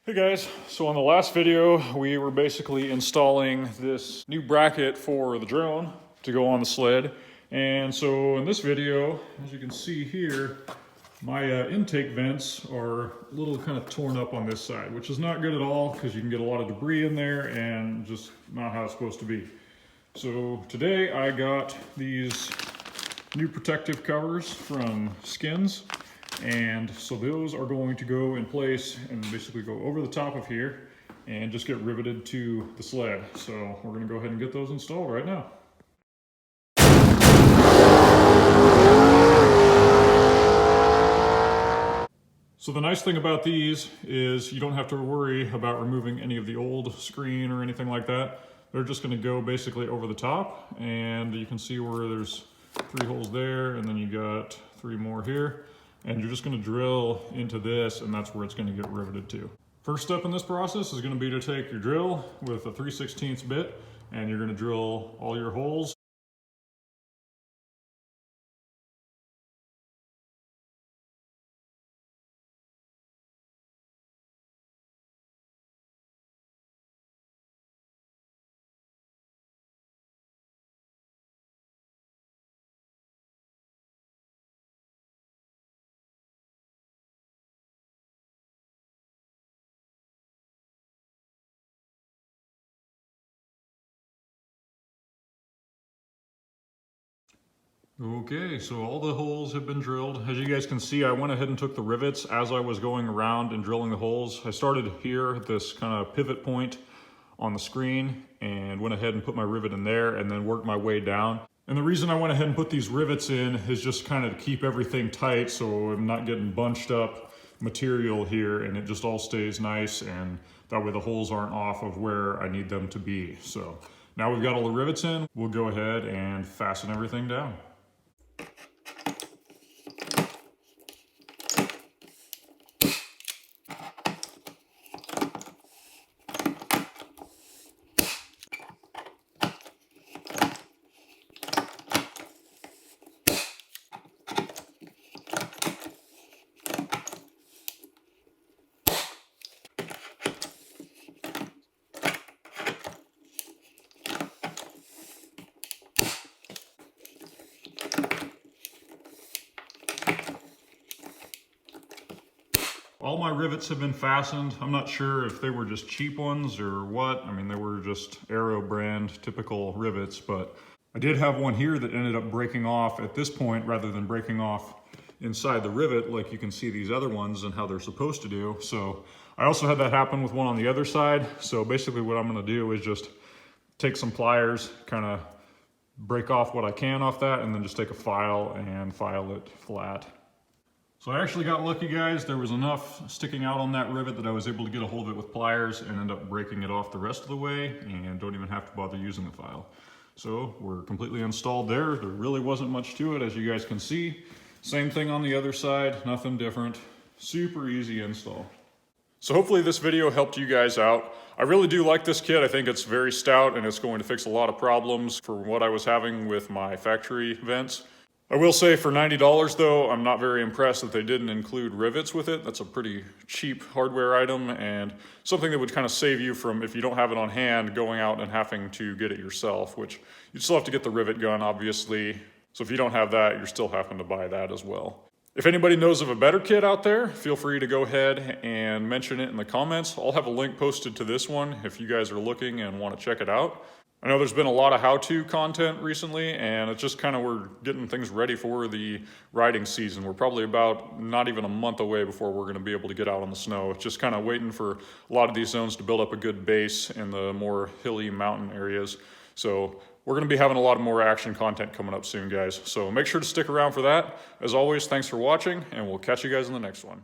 Hey guys, so on the last video, we were basically installing this new bracket for the drone to go on the sled. And so in this video, as you can see here, my intake vents are a little kind of torn up on this side, which is not good at all because you can get a lot of debris in there and just not how it's supposed to be. So today I got these new protective covers from Skinz. And so those are going to go in place and basically go over the top of here and just get riveted to the sled. So we're going to go ahead and get those installed right now. So the nice thing about these is you don't have to worry about removing any of the old screen or anything like that. They're just going to go basically over the top, and you can see where there's 3 holes there, and then you got 3 more here. And you're just going to drill into this, and that's where it's going to get riveted to. First step in this process is going to be to take your drill with a 3/16 bit, and you're going to drill all your holes. Okay, so all the holes have been drilled. As you guys can see, I went ahead and took the rivets as I was going around and drilling the holes. I started here at this kind of pivot point on the screen and went ahead and put my rivet in there and then worked my way down. And the reason I went ahead and put these rivets in is just kind of to keep everything tight so I'm not getting bunched up material here, and it just all stays nice, and that way the holes aren't off of where I need them to be. So now we've got all the rivets in, we'll go ahead and fasten everything down. All my rivets have been fastened. I'm not sure if they were just cheap ones or what. I mean, they were just Aero brand typical rivets, but I did have one here that ended up breaking off at this point rather than breaking off inside the rivet like you can see these other ones and how they're supposed to do. So I also had that happen with one on the other side. So basically what I'm gonna do is just take some pliers, kind of break off what I can off that, and then just take a file and file it flat. So I actually got lucky, guys. There was enough sticking out on that rivet that I was able to get a hold of it with pliers and end up breaking it off the rest of the way, and don't even have to bother using the file. So we're completely installed there. There really wasn't much to it, as you guys can see. Same thing on the other side, nothing different. Super easy install. So hopefully this video helped you guys out. I really do like this kit. I think it's very stout and it's going to fix a lot of problems for what I was having with my factory vents. I will say for $90 though, I'm not very impressed that they didn't include rivets with it. That's a pretty cheap hardware item and something that would kind of save you from, if you don't have it on hand, going out and having to get it yourself, which you'd still have to get the rivet gun, obviously. So if you don't have that, you're still having to buy that as well. If anybody knows of a better kit out there, feel free to go ahead and mention it in the comments. I'll have a link posted to this one if you guys are looking and want to check it out. I know there's been a lot of how-to content recently, and it's just kind of we're getting things ready for the riding season. We're probably about not even a month away before we're going to be able to get out on the snow. It's just kind of waiting for a lot of these zones to build up a good base in the more hilly mountain areas. So we're going to be having a lot of more action content coming up soon, guys. So make sure to stick around for that. As always, thanks for watching, and we'll catch you guys in the next one.